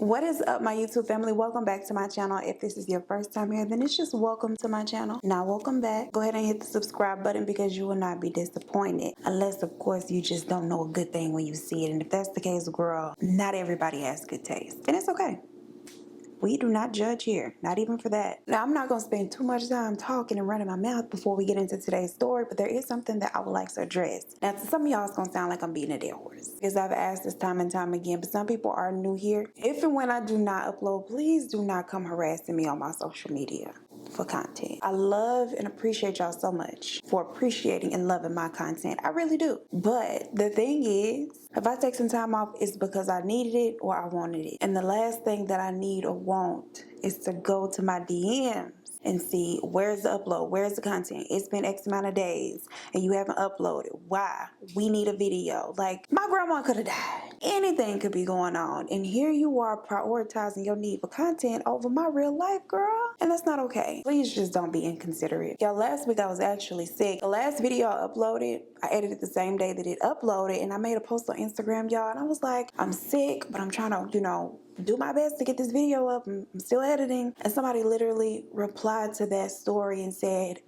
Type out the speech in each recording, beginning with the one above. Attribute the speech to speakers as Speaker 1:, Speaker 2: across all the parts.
Speaker 1: What is up, my YouTube family? Welcome back to my channel. If this is your first time here, then it's just welcome to my channel. Now, welcome back. Go ahead and hit the subscribe button because you will not be disappointed. Unless, of course, you just don't know a good thing when you see it. And if that's the case, girl, not everybody has good taste. And it's okay. We do not judge here, not even for that. Now, I'm not going to spend too much time talking and running my mouth before we get into today's story, but there is something that I would like to address. Now, to some of y'all, it's going to sound like I'm beating a dead horse, because I've asked this time and time again, but some people are new here. If and when I do not upload, please do not come harassing me on my social media for content. I love and appreciate y'all so much for appreciating and loving my content. I really do. But the thing is, if I take some time off, it's because I needed it or I wanted it. And the last thing that I need or want is to go to my DMs and see where's the upload, where's the content. It's been X amount of days and you haven't uploaded. Why? We need a video. Like, my grandma could have died. Anything could be going on. And here you are prioritizing your need for content over my real life, girl. And that's not okay. Please just don't be inconsiderate. Y'all, last week I was actually sick. The last video I uploaded, I edited the same day that it uploaded, and I made a post on Instagram, y'all, and I was like, I'm sick, but I'm trying to, do my best to get this video up. I'm still editing. And somebody literally replied to that story and said,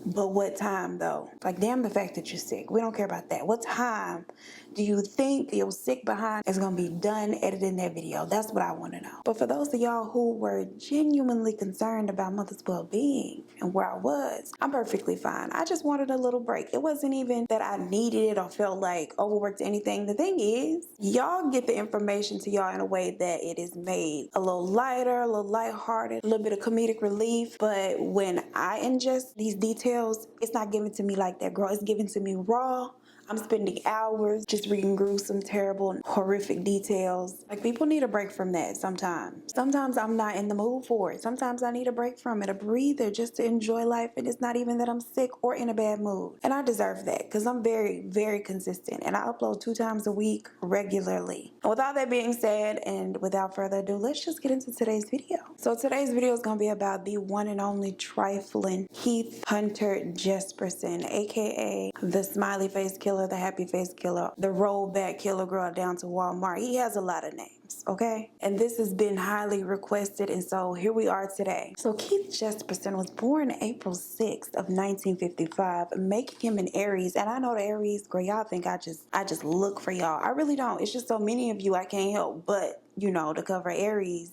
Speaker 1: but what time though? Like, damn the fact that you're sick. We don't care about that. What time do you think your sick behind is going to be done editing that video? That's what I want to know. But for those of y'all who were genuinely concerned about mother's well-being and where I was, I'm perfectly fine. I just wanted a little break. It wasn't even that I needed it or felt like overworked or anything. The thing is, y'all get the information to y'all in a way that it is made a little lighter, a little lighthearted, a little bit of comedic relief. But when I ingest these details, it's not given to me like that, girl. It's given to me raw. I'm spending hours just reading gruesome, terrible, horrific details. Like, people need a break from that sometimes. Sometimes I'm not in the mood for it. Sometimes I need a break from it, a breather, just to enjoy life. And it's not even that I'm sick or in a bad mood. And I deserve that because I'm very, very consistent. And I upload 2 times a week regularly. And with all that being said, and without further ado, let's just get into today's video. So today's video is going to be about the one and only trifling Keith Hunter Jesperson, aka the smiley face killer, the happy face killer, the rollback killer girl down to Walmart. He has a lot of names, okay? And this has been highly requested, and so here we are today. So Keith Jesperson was born April 6th of 1955, making him an Aries. And I know the Aries, girl, y'all think I just look for y'all. I really don't. It's just so many of you I can't help but, to cover Aries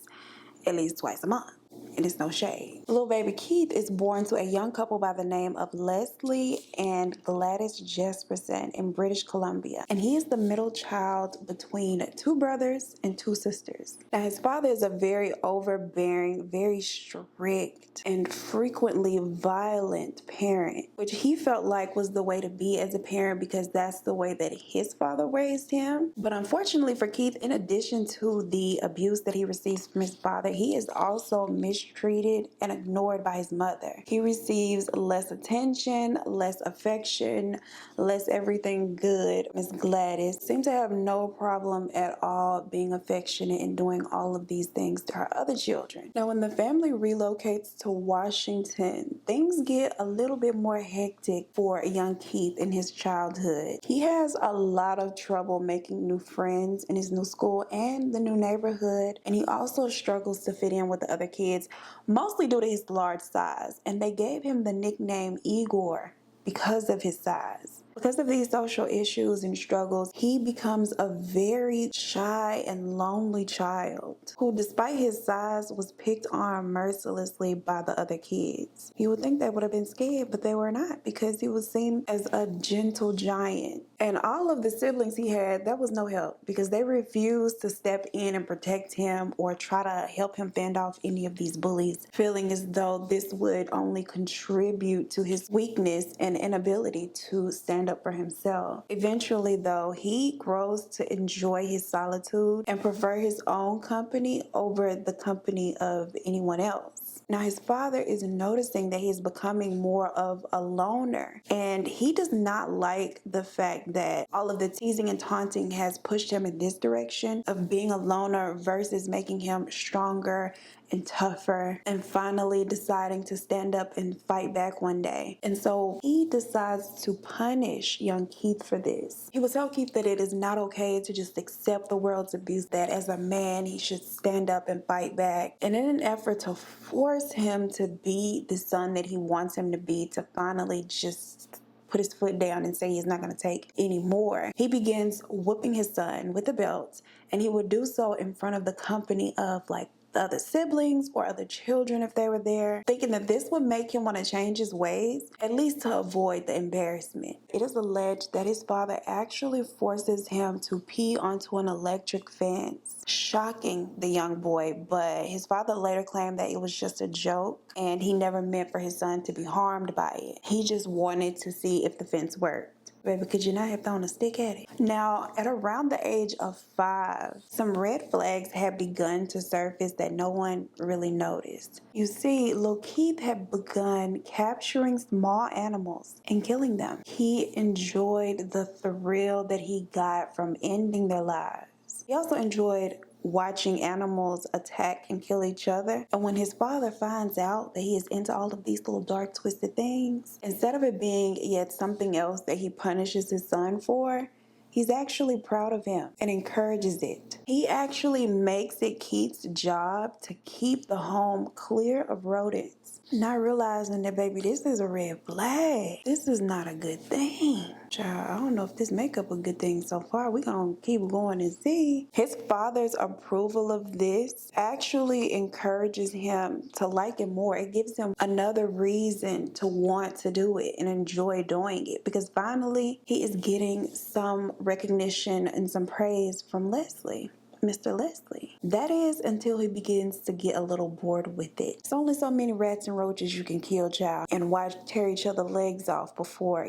Speaker 1: at least twice a month. And it's no shade. Little baby Keith is born to a young couple by the name of Leslie and Gladys Jesperson in British Columbia. And he is the middle child between 2 brothers and 2 sisters. Now, his father is a very overbearing, very strict, and frequently violent parent, which he felt like was the way to be as a parent because that's the way that his father raised him. But unfortunately for Keith, in addition to the abuse that he receives from his father, he is also mistreated and ignored by his mother. He receives less attention, less affection, less everything good. Miss Gladys seemed to have no problem at all being affectionate and doing all of these things to her other children. Now, when the family relocates to Washington, things get a little bit more hectic for young Keith in his childhood. He has a lot of trouble making new friends in his new school and the new neighborhood, and he also struggles to fit in with the other kids, mostly due to his large size. And they gave him the nickname Igor because of his size. Because of these social issues and struggles, he becomes a very shy and lonely child who, despite his size, was picked on mercilessly by the other kids. You would think they would have been scared, but they were not, because he was seen as a gentle giant. And all of the siblings he had, that was no help, because they refused to step in and protect him or try to help him fend off any of these bullies, feeling as though this would only contribute to his weakness and inability to stand up for himself. Eventually, though, he grows to enjoy his solitude and prefer his own company over the company of anyone else. kids. Now his father is noticing that he's becoming more of a loner, and he does not like the fact that all of the teasing and taunting has pushed him in this direction of being a loner versus making him stronger and tougher, and finally deciding to stand up and fight back one day. And so he decides to punish young Keith for this. He will tell Keith that it is not okay to just accept the world's abuse, that as a man he should stand up and fight back. And in an effort to force him to be the son that he wants him to be, to finally just put his foot down and say he's not going to take any more, he begins whooping his son with a belt, and he would do so in front of the company of like the other siblings or other children if they were there, thinking that this would make him want to change his ways, at least to avoid the embarrassment. It is alleged that his father actually forces him to pee onto an electric fence, shocking the young boy, but his father later claimed that it was just a joke and he never meant for his son to be harmed by it. He just wanted to see if the fence worked. Baby, could you not have thrown a stick at it? Now, at around the age of 5, some red flags had begun to surface that no one really noticed. You see, Lil Keith had begun capturing small animals and killing them. He enjoyed the thrill that he got from ending their lives. He also enjoyed watching animals attack and kill each other. And when his father finds out that he is into all of these little dark twisted things, instead of it being yet something else that he punishes his son for, he's actually proud of him and encourages it. He actually makes it Keith's job to keep the home clear of rodents, not realizing that, baby, this is a red flag. This is not a good thing. Child, I don't know if this makeup a good thing so far. We're gonna keep going and see. His father's approval of this actually encourages him to like it more. It gives him another reason to want to do it and enjoy doing it, because finally he is getting some recognition and some praise from Mr. Leslie. That is until he begins to get a little bored with it. It's only so many rats and roaches you can kill, child, and watch tear each other legs off before,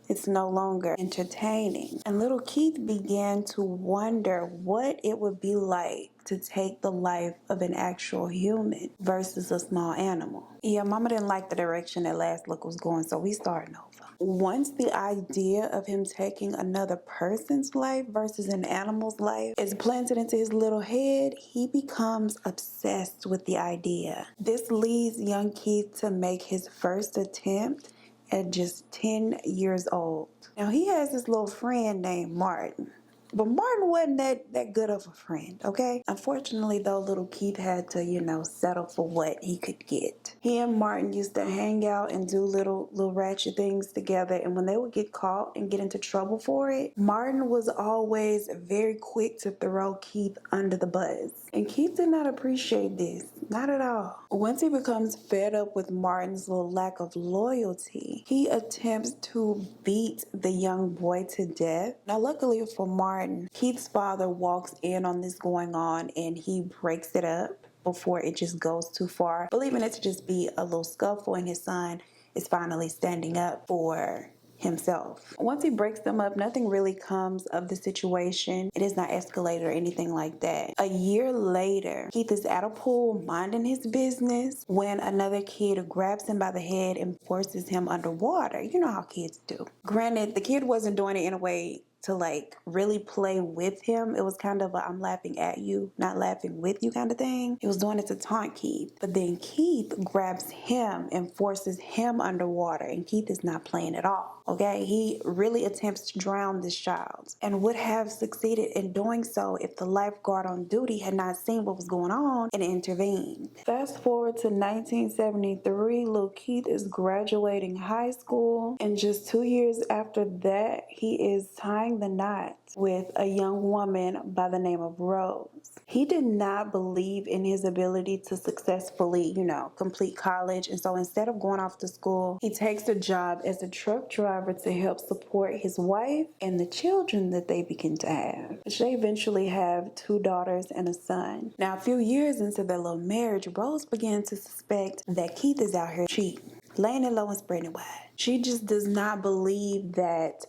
Speaker 1: it's no longer entertaining. And little Keith began to wonder what it would be like to take the life of an actual human versus a small animal. Yeah, mama didn't like the direction that last look was going, so we starting over. Once the idea of him taking another person's life versus an animal's life is planted into his little head, he becomes obsessed with the idea. This leads young Keith to make his first attempt at just 10 years old. Now he has this little friend named Martin. But Martin wasn't that good of a friend, okay? Unfortunately, though, little Keith had to, settle for what he could get. He and Martin used to hang out and do little ratchet things together, and when they would get caught and get into trouble for it, Martin was always very quick to throw Keith under the bus. And Keith did not appreciate this, not at all. Once he becomes fed up with Martin's little lack of loyalty, he attempts to beat the young boy to death. Now, luckily for Martin, Keith's father walks in on this going on and he breaks it up before it just goes too far, believing it to just be a little scuffle, and his son is finally standing up for himself. Once he breaks them up, nothing really comes of the situation. It is not escalated or anything like that. A year later, Keith is at a pool minding his business when another kid grabs him by the head and forces him underwater. You know how kids do. Granted, the kid wasn't doing it in a way to really play with him. It was kind of a I'm laughing at you, not laughing with you kind of thing. He was doing it to taunt Keith. But then Keith grabs him and forces him underwater, and Keith is not playing at all. Okay, he really attempts to drown this child and would have succeeded in doing so if the lifeguard on duty had not seen what was going on and intervened. Fast forward to 1973, Lil Keith is graduating high school, and just 2 years after that, he is tying the knot with a young woman by the name of Rose. He did not believe in his ability to successfully, complete college, and so instead of going off to school, he takes a job as a truck driver to help support his wife and the children that they begin to have. They eventually have 2 daughters and a son. Now, a few years into their little marriage, Rose began to suspect that Keith is out here cheating, laying it low and spreading it wide. She just does not believe that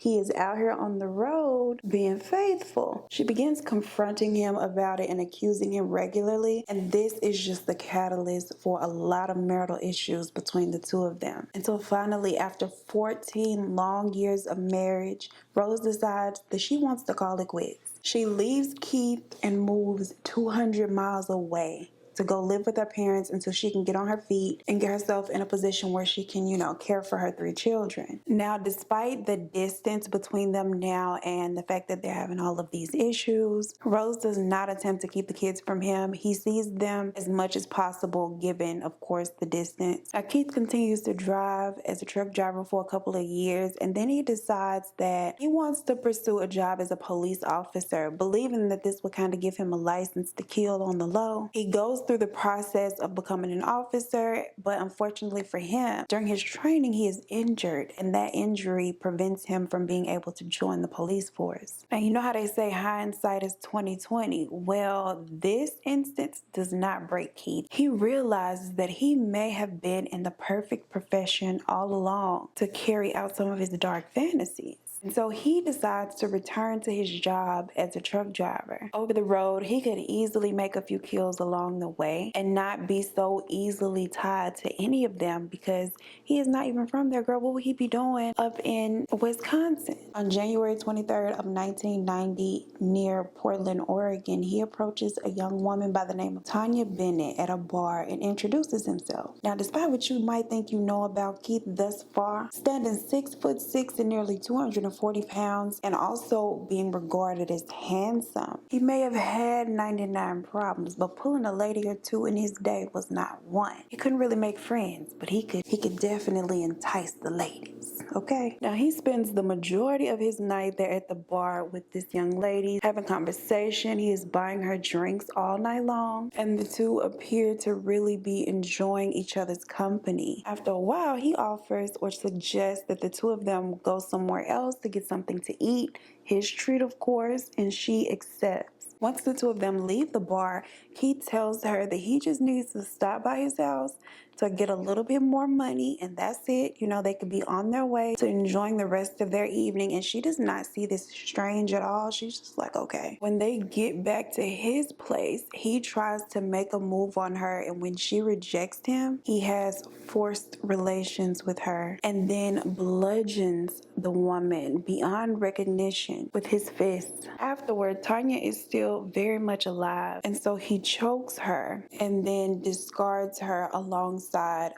Speaker 1: he is out here on the road being faithful. She begins confronting him about it and accusing him regularly, and this is just the catalyst for a lot of marital issues between the two of them. Until finally, after 14 long years of marriage, Rose decides that she wants to call it quits. She leaves Keith and moves 200 miles away to go live with her parents until she can get on her feet and get herself in a position where she can, care for her 3 children. Now, despite the distance between them now and the fact that they're having all of these issues, Rose does not attempt to keep the kids from him. He sees them as much as possible, given, of course, the distance. Now, Keith continues to drive as a truck driver for a couple of years, and then he decides that he wants to pursue a job as a police officer, believing that this would kind of give him a license to kill on the low. He goes through the process of becoming an officer, but unfortunately for him, during his training, he is injured, and that injury prevents him from being able to join the police force. Now, you know how they say hindsight is 20/20. Well, this instance does not break Keith. He realizes that he may have been in the perfect profession all along to carry out some of his dark fantasies. And so he decides to return to his job as a truck driver. Over the road, he could easily make a few kills along the way and not be so easily tied to any of them because he is not even from there. Girl, what would he be doing up in Wisconsin? On January 23rd of 1990, near Portland, Oregon, he approaches a young woman by the name of Tanya Bennett at a bar and introduces himself. Now, despite what you might think you know about Keith thus far, standing 6'6" and nearly 240 pounds and also being regarded as handsome, he may have had 99 problems, but pulling a lady or two in his day was not one. He couldn't really make friends, but he could definitely entice the ladies. Okay, now he spends the majority of his night there at the bar with this young lady, having conversation. He is buying her drinks all night long, and the two appear to really be enjoying each other's company. After a while, he offers or suggests that the two of them go somewhere else to get something to eat, his treat of course, and she accepts. Once the two of them leave the bar, Keith tells her that he just needs to stop by his house to get a little bit more money, and that's it. They could be on their way to enjoying the rest of their evening, and she does not see this strange at all. She's just like, okay. When they get back to his place, he tries to make a move on her, and when she rejects him, he has forced relations with her and then bludgeons the woman beyond recognition with his fists. Afterward, Tanya is still very much alive, and so he chokes her and then discards her alongside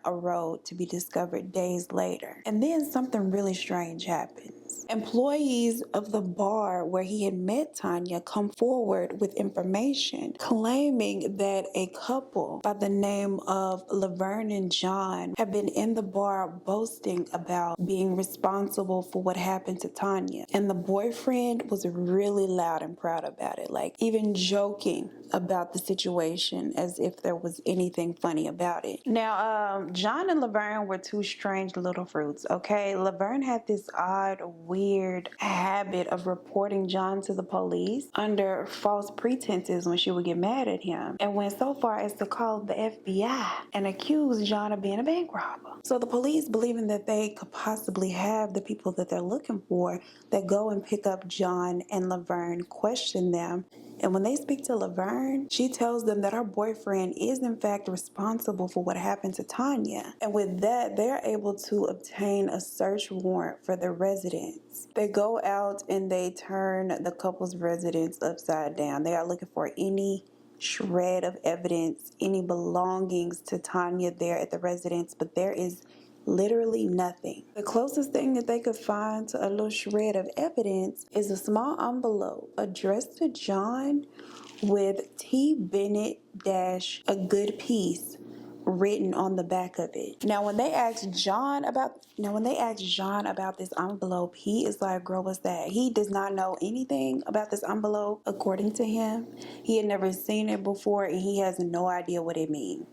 Speaker 1: a road to be discovered days later. And then something really strange happens. Employees of the bar where he had met Tanya come forward with information claiming that a couple by the name of Laverne and John have been in the bar boasting about being responsible for what happened to Tanya. And the boyfriend was really loud and proud about it, like even joking about the situation as if there was anything funny about it. Now, John and Laverne were 2 strange little fruits, okay? Laverne had this odd, weird habit of reporting John to the police under false pretenses when she would get mad at him, and went so far as to call the FBI and accuse John of being a bank robber. So the police, believing that they could possibly have the people that they're looking for, that go and pick up John and Laverne, question them. And when they speak to Laverne, she tells them that her boyfriend is in fact responsible for what happened to Tanya. And with that, they're able to obtain a search warrant for their residence. They go out and they turn the couple's residence upside down. They are looking for any shred of evidence, any belongings to Tanya there at the residence, but there is literally nothing. The closest thing that they could find to a little shred of evidence is a small envelope addressed to John with T. Bennett dash a good piece written on the back of it. Now when they asked John about this envelope, he is like, girl, what's that? He does not know anything about this envelope. According to him, he had never seen it before, and he has no idea what it means.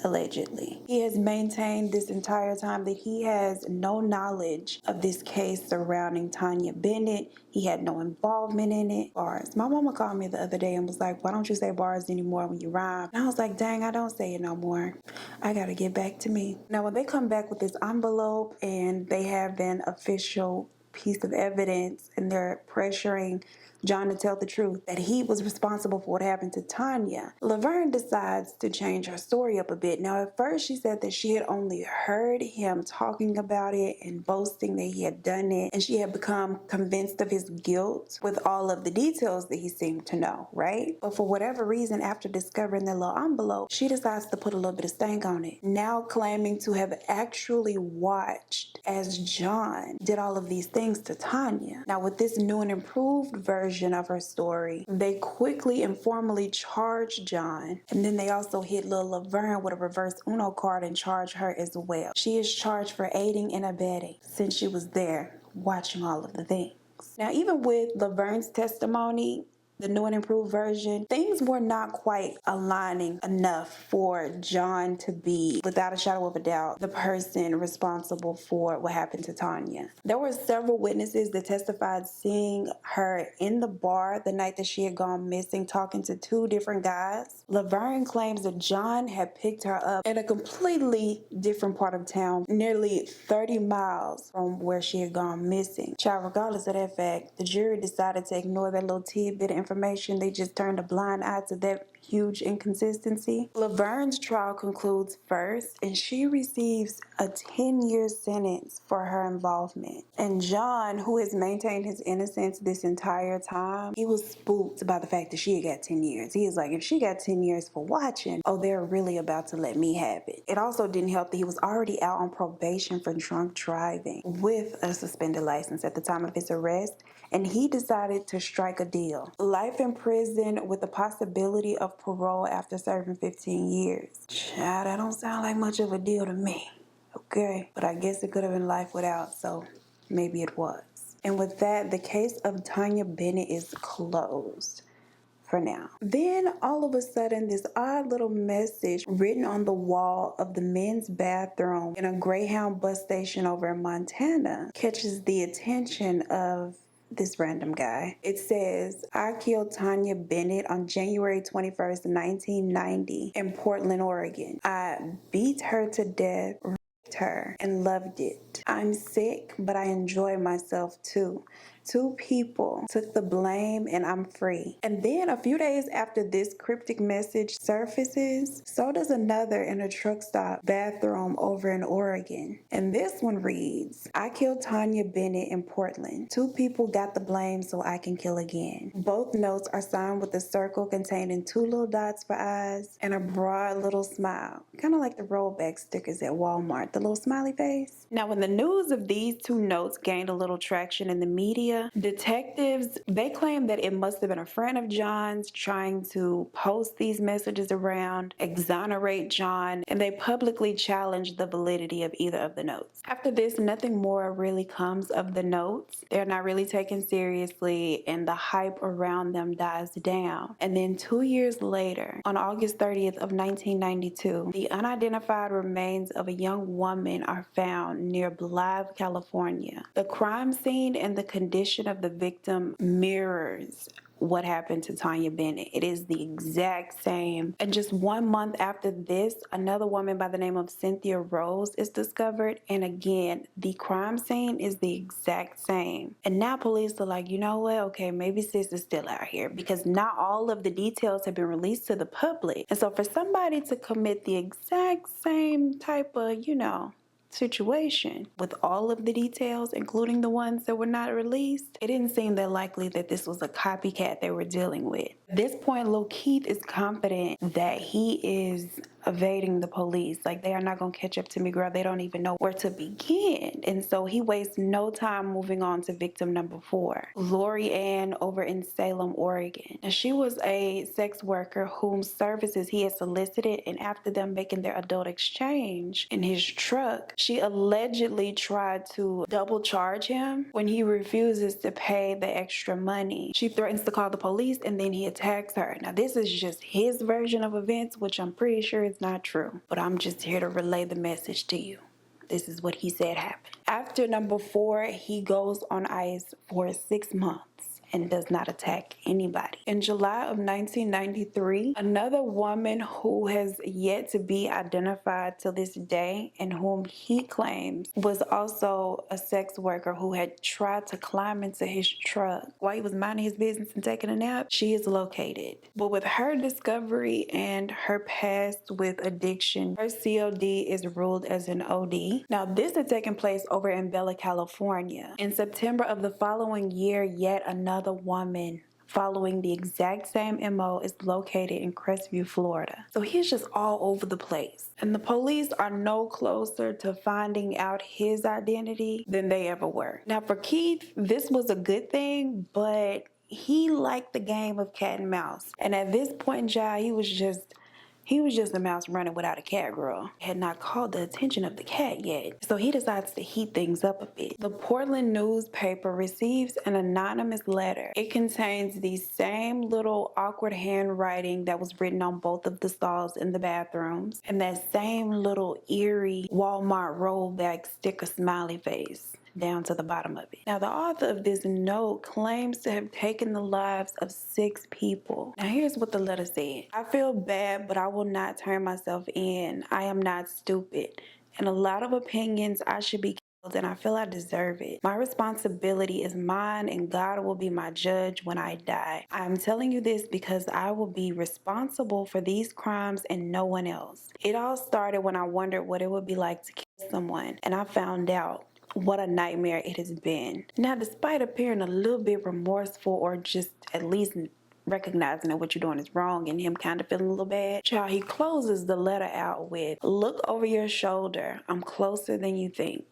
Speaker 1: Allegedly. He has maintained this entire time that he has no knowledge of this case surrounding Tanya Bennett. He had no involvement in it. Bars. My mama called me the other day and was like, why don't you say bars anymore when you rhyme? And I was like, dang, I don't say it no more. I gotta get back to me. Now when they come back with this envelope and they have an official piece of evidence and they're pressuring John to tell the truth, that he was responsible for what happened to Tanya, Laverne decides to change her story up a bit. Now, at first she said that she had only heard him talking about it and boasting that he had done it, and she had become convinced of his guilt with all of the details that he seemed to know, right? But for whatever reason, after discovering that little envelope, she decides to put a little bit of stank on it, now claiming to have actually watched as John did all of these things to Tanya. Now, with this new and improved version of her story, they quickly and formally charge John, and then they also hit little Laverne with a reverse Uno card and charge her as well. She is charged for aiding and abetting since she was there watching all of the things. Now, even with Laverne's testimony, the new and improved version, things were not quite aligning enough for John to be, without a shadow of a doubt, the person responsible for what happened to Tanya. There were several witnesses that testified seeing her in the bar the night that she had gone missing, talking to two different guys. Laverne claims that John had picked her up in a completely different part of town, nearly 30 miles from where she had gone missing. Child, regardless of that fact, the jury decided to ignore that little tidbit of information. They just turned a blind eye to that huge inconsistency. Laverne's trial concludes first, and she receives a 10-year sentence for her involvement. And John, who has maintained his innocence this entire time, he was spooked by the fact that she had got 10 years. He is like, if she got 10 years for watching, oh, they're really about to let me have it. It also didn't help that he was already out on probation for drunk driving with a suspended license at the time of his arrest, and he decided to strike a deal. Life in prison with the possibility of parole after serving 15 years. Child, that don't sound like much of a deal to me. Okay, but I guess it could have been life without, so maybe it was. And with that, the case of Tanya Bennett is closed for now. Then all of a sudden, this odd little message written on the wall of the men's bathroom in a Greyhound bus station over in Montana catches the attention of this random guy. It says, I killed Tanya Bennett on January 21st, 1990 in Portland, Oregon. I beat her to death, raped her, and loved it. I'm sick, but I enjoy myself too. 2 people took the blame and I'm free. And then a few days after this cryptic message surfaces, so does another in a truck stop bathroom over in Oregon. And this one reads, I killed Tanya Bennett in Portland. 2 people got the blame so I can kill again. Both notes are signed with a circle containing 2 little dots for eyes and a broad little smile. Kind of like the rollback stickers at Walmart, the little smiley face. Now, when the news of these 2 notes gained a little traction in the media, detectives, they claim that it must have been a friend of John's trying to post these messages around, exonerate John, and they publicly challenged the validity of either of the notes. After this, nothing more really comes of the notes. They're not really taken seriously, and the hype around them dies down. And then 2 years later, on August 30th of 1992, the unidentified remains of a young woman are found near Blythe, California. The crime scene and the condition of the victim mirrors what happened to Tanya Bennett. It is the exact same. And just 1 month after this, another woman by the name of Cynthia Rose is discovered. And again, the crime scene is the exact same. And now police are like, you know what? Okay, maybe sis is still out here, because not all of the details have been released to the public. And so for somebody to commit the exact same type of, situation with all of the details, including the ones that were not released, it didn't seem that likely that this was a copycat they were dealing with. At this point, Lil Keith is confident that he is evading the police. Like, they are not going to catch up to me, girl. They don't even know where to begin. And so he wastes no time moving on to victim number 4, Lori Ann over in Salem, Oregon. And she was a sex worker whose services he had solicited, and after them making their adult exchange in his truck, she allegedly tried to double charge him. When he refuses to pay the extra money, she threatens to call the police, and then he attacks her. Now, this is just his version of events, which I'm pretty sure is not true, but I'm just here to relay the message to you. This is what he said happened. After number 4, he goes on ice for 6 months. and does not attack anybody. In July of 1993, another woman who has yet to be identified to this day and whom he claims was also a sex worker who had tried to climb into his truck while he was minding his business and taking a nap, she is located. But with her discovery and her past with addiction, her COD is ruled as an OD. Now, this had taken place over in Bella, California. In September of the following year, yet another woman following the exact same MO is located in Crestview, Florida. So he's just all over the place. And the police are no closer to finding out his identity than they ever were. Now for Keith, this was a good thing, but he liked the game of cat and mouse. And at this point in time, he was just a mouse running without a cat, girl. Had not called the attention of the cat yet. So he decides to heat things up a bit. The Portland newspaper receives an anonymous letter. It contains the same little awkward handwriting that was written on both of the stalls in the bathrooms, and that same little eerie Walmart rollback sticker smiley face down to the bottom of it. Now, the author of this note claims to have taken the lives of 6 people. Now, here's what the letter said. I feel bad, but I will not turn myself in. I am not stupid. In a lot of opinions, I should be killed, and I feel I deserve it. My responsibility is mine, and God will be my judge when I die. I am telling you this because I will be responsible for these crimes and no one else. It all started when I wondered what it would be like to kill someone, and I found out. What a nightmare it has been. Now, despite appearing a little bit remorseful or just at least recognizing that what you're doing is wrong and him kind of feeling a little bad, child, he closes the letter out with, look over your shoulder. I'm closer than you think.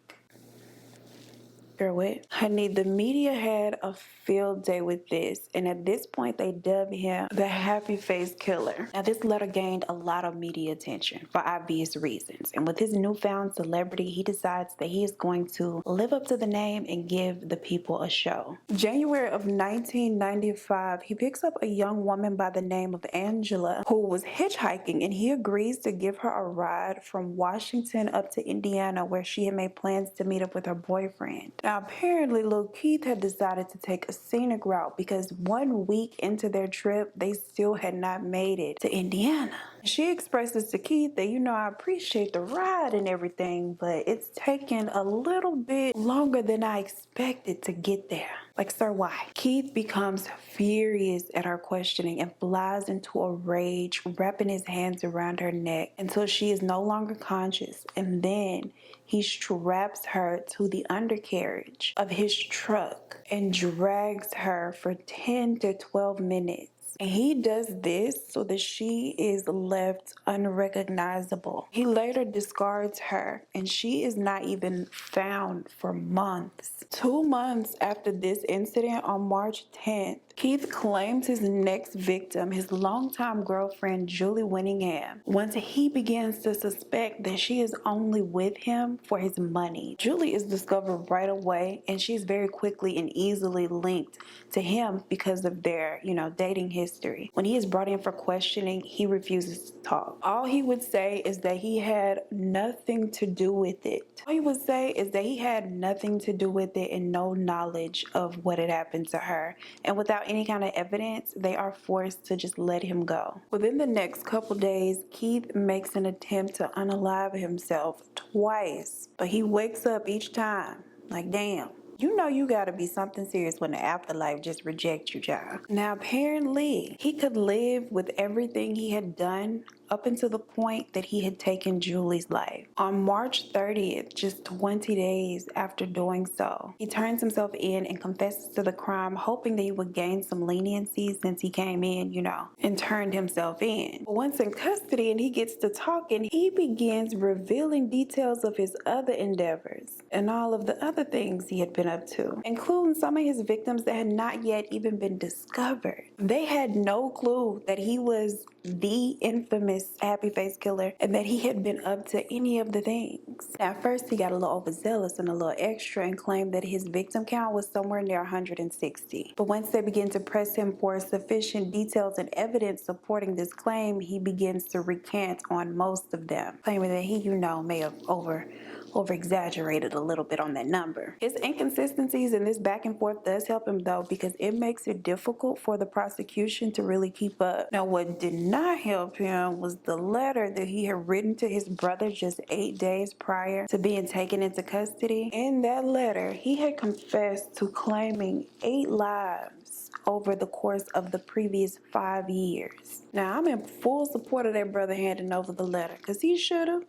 Speaker 1: Girl, what? Honey, the media had a field day with this, and at this point they dubbed him the happy face killer. Now, this letter gained a lot of media attention for obvious reasons, and with his newfound celebrity, he decides that he is going to live up to the name and give the people a show. January of 1995, he picks up a young woman by the name of Angela who was hitchhiking, and he agrees to give her a ride from Washington up to Indiana, where she had made plans to meet up with her boyfriend. Now, apparently, Lil Keith had decided to take a scenic route because 1 week into their trip, they still had not made it to Indiana. She expresses to Keith that, I appreciate the ride and everything, but it's taken a little bit longer than I expected to get there. Like, sir, why? Keith becomes furious at her questioning and flies into a rage, wrapping his hands around her neck until she is no longer conscious. And then he straps her to the undercarriage of his truck and drags her for 10 to 12 minutes. And he does this so that she is left unrecognizable. He later discards her, and she is not even found for months. 2 months after this incident, on March 10th, Keith claims his next victim, his longtime girlfriend, Julie Winningham, once he begins to suspect that she is only with him for his money. Julie is discovered right away, and she's very quickly and easily linked to him because of their, dating history. When he is brought in for questioning, he refuses to talk. All he would say is that he had nothing to do with it. All he would say is that he had nothing to do with it and no knowledge of what had happened to her. And without any kind of evidence, they are forced to just let him go. Within the next couple days, Keith makes an attempt to unalive himself twice, but he wakes up each time like, damn. You gotta be something serious when the afterlife just rejects you, child. Now, apparently, he could live with everything he had done up until the point that he had taken Julie's life. On March 30th, just 20 days after doing so, he turns himself in and confesses to the crime, hoping that he would gain some leniency since he came in, and turned himself in. But once in custody and he gets to talking, he begins revealing details of his other endeavors and all of the other things he had been up to, including some of his victims that had not yet even been discovered. They had no clue that he was the infamous happy face killer and that he had been up to any of the things. Now, at first, he got a little overzealous and a little extra and claimed that his victim count was somewhere near 160. But once they began to press him for sufficient details and evidence supporting this claim, he begins to recant on most of them, claiming that he, may have over-exaggerated a little bit on that number. His inconsistencies in this back and forth does help him though, because it makes it difficult for the prosecution to really keep up. Now, what did not help him was the letter that he had written to his brother just 8 days prior to being taken into custody. In that letter, he had confessed to claiming 8 lives over the course of the previous 5 years. Now, I'm in full support of that brother handing over the letter, because he should have.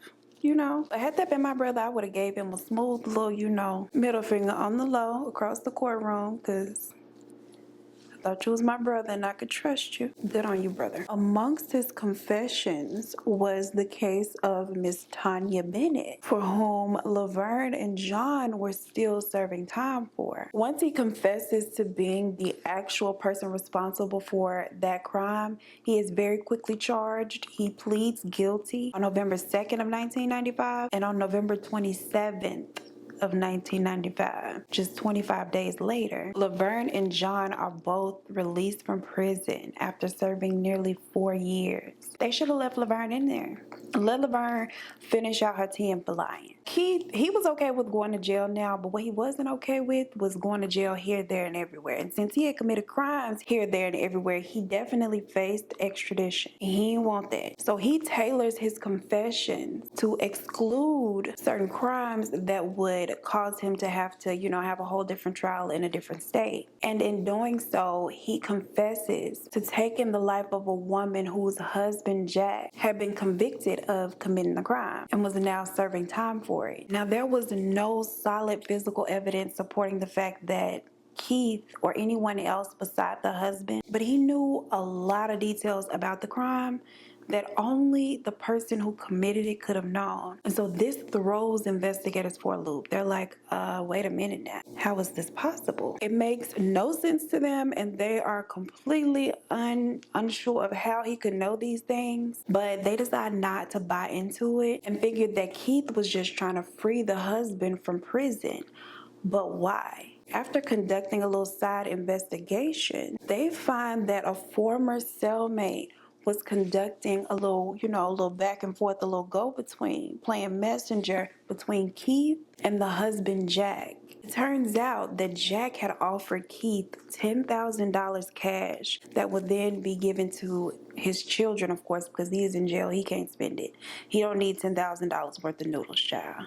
Speaker 1: But had that been my brother, I would have gave him a smooth little, middle finger on the low across the courtroom, because I thought you was my brother and I could trust you. Good on you, brother. Amongst his confessions was the case of Miss Tanya Bennett, for whom Laverne and John were still serving time for. Once he confesses to being the actual person responsible for that crime, he is very quickly charged. He pleads guilty on November 2nd of 1995 and on November 27th of 1995. Just 25 days later, Laverne and John are both released from prison after serving nearly 4 years. They should have left Laverne in there. Let Laverne finish out her 10 for lying. He was okay with going to jail now, but what he wasn't okay with was going to jail here, there, and everywhere. And since he had committed crimes here, there, and everywhere, he definitely faced extradition. He didn't want that. So he tailors his confession to exclude certain crimes that would cause him to have to, have a whole different trial in a different state. And in doing so, he confesses to taking the life of a woman whose husband, Jack, had been convicted of committing the crime and was now serving time for it. Now, there was no solid physical evidence supporting the fact that Keith or anyone else beside the husband, but he knew a lot of details about the crime that only the person who committed it could have known. And so this throws investigators for a loop. They're like, wait a minute now. How is this possible? It makes no sense to them, and they are completely unsure of how he could know these things. But they decide not to buy into it and figured that Keith was just trying to free the husband from prison. But why? After conducting a little side investigation, they find that a former cellmate was conducting a little back and forth, a little go-between, playing messenger between Keith and the husband, Jack. It turns out that Jack had offered Keith $10,000 cash that would then be given to his children, of course, because he is in jail. He can't spend it. He don't need $10,000 worth of noodles, child.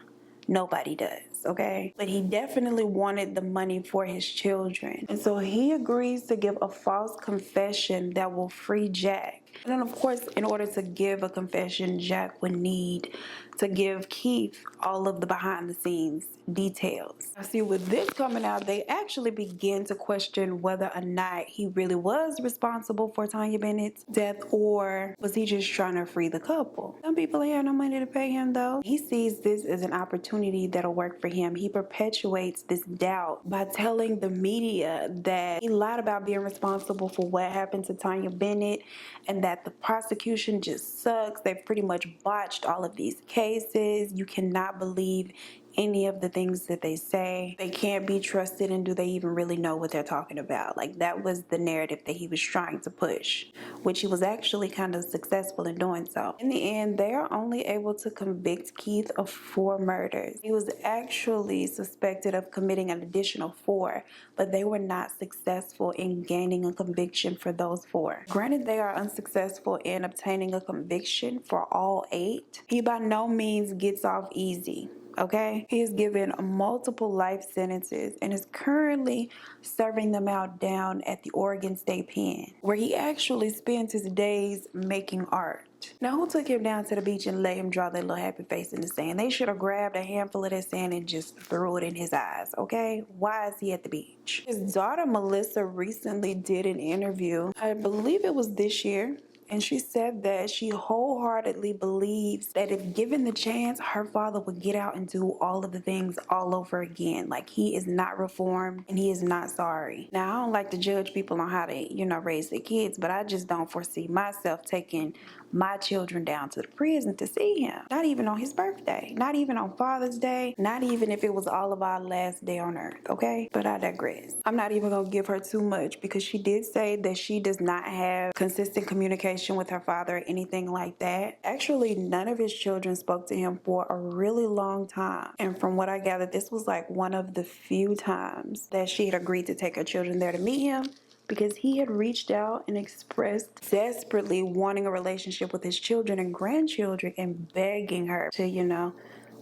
Speaker 1: Nobody does, okay? But he definitely wanted the money for his children. And so he agrees to give a false confession that will free Jack. And then, of course, in order to give a confession, Jack would need to give Keith all of the behind-the-scenes details. I see with this coming out, they actually begin to question whether or not he really was responsible for Tanya Bennett's death, or was he just trying to free the couple. Some people ain't have no money to pay him, though. He sees this as an opportunity that'll work for him. He perpetuates this doubt by telling the media that he lied about being responsible for what happened to Tanya Bennett and that the prosecution just sucks. They've pretty much botched all of these cases. You cannot believe any of the things that they say. They can't be trusted, and do they even really know what they're talking about? Like, that was the narrative that he was trying to push, which he was actually kind of successful in doing so. In the end, they are only able to convict Keith of 4 murders. He was actually suspected of committing an additional 4, but they were not successful in gaining a conviction for those 4. Granted, they are unsuccessful in obtaining a conviction for all 8. He by no means gets off easy. Okay, he is given multiple life sentences and is currently serving them out down at the Oregon State Pen, where he actually spends his days making art. Now, who took him down to the beach and let him draw that little happy face in the sand? They should have grabbed a handful of that sand and just threw it in his eyes, okay? Why is he at the beach? His daughter, Melissa, recently did an interview. I believe it was this year. And she said that she wholeheartedly believes that if given the chance, her father would get out and do all of the things all over again. Like, he is not reformed and he is not sorry. Now, I don't like to judge people on how they, raise their kids, but I just don't foresee myself taking my children down to the prison to see him. Not even on his birthday. Not even on Father's Day. Not even if it was all of our last day on earth, okay? But I digress. I'm not even gonna give her too much because she did say that she does not have consistent communication with her father or anything like that. Actually, none of his children spoke to him for a really long time. And from what I gathered, this was like one of the few times that she had agreed to take her children there to meet him, because he had reached out and expressed desperately wanting a relationship with his children and grandchildren and begging her to,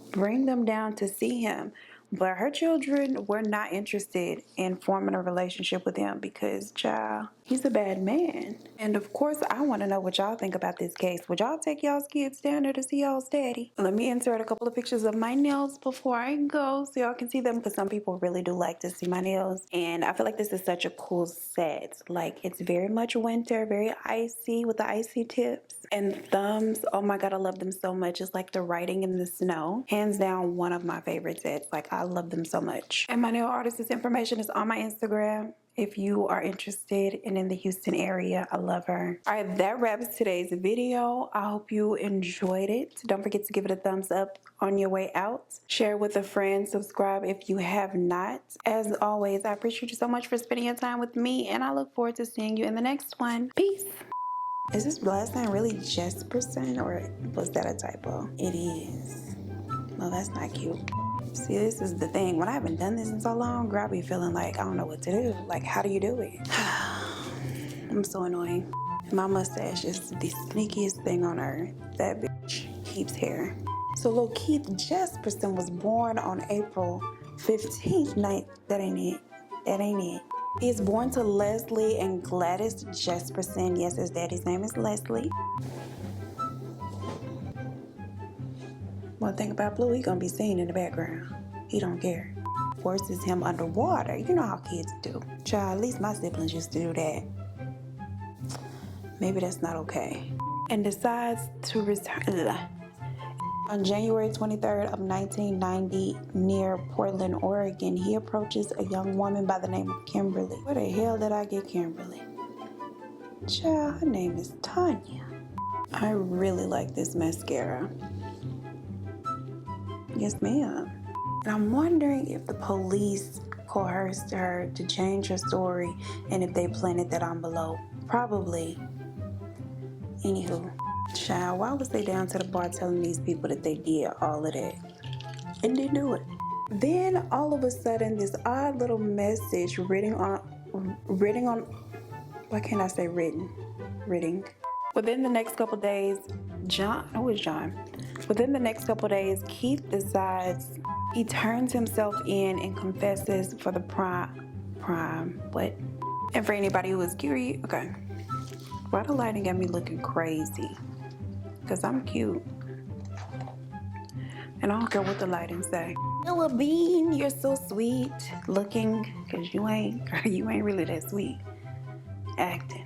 Speaker 1: bring them down to see him. But her children were not interested in forming a relationship with him because, child, he's a bad man. And of course, I want to know what y'all think about this case. Would y'all take y'all's kids down there to see y'all's daddy? Let me insert a couple of pictures of my nails before I go so y'all can see them, because some people really do like to see my nails. And I feel like this is such a cool set. Like, it's very much winter, very icy with the icy tips. And thumbs, oh my god, I love them so much. It's like the writing in the snow. Hands down, one of my favorite sets. Like, I love them so much. And my nail artist's information is on my Instagram if you are interested and in the Houston area. I love her. All right, that wraps today's video. I hope you enjoyed it. Don't forget to give it a thumbs up on your way out. Share with a friend. Subscribe if you have not. As always, I appreciate you so much for spending your time with me, and I look forward to seeing you in the next one. Peace. Is this last name really Jesperson, or was that a typo? It is. Well, that's not cute. See, this is the thing. When I haven't done this in so long, girl, I be feeling like I don't know what to do. Like, how do you do it? I'm so annoying. My mustache is the sneakiest thing on earth. That bitch keeps hair. So little Keith Jesperson was born on April 15th night. That ain't it. That ain't it. He is born to Leslie and Gladys Jesperson. Yes, his daddy's name is Leslie. One thing about Blue, he gonna be seen in the background. He don't care. Forces him underwater. You know how kids do. Child, at least my siblings used to do that. Maybe that's not okay. And decides to return. On January 23rd of 1990, near Portland, Oregon, he approaches a young woman by the name of Kimberly. Where the hell did I get Kimberly? Child, her name is Tanya. I really like this mascara. Yes, ma'am. And I'm wondering if the police coerced her to change her story and if they planted that envelope. Probably. Anywho. Child, why was they down to the bar telling these people that they did all of that and didn't do it? Then all of a sudden, this odd little message written on, why can't I say written? Within the next couple days, Within the next couple days, Keith decides he turns himself in and confesses for the what? And for anybody who is curious, okay. Why the lighting got me looking crazy? Because I'm cute. And I don't care what the lighting say. Laverne, you're so sweet looking. Because you ain't really that sweet. Acting.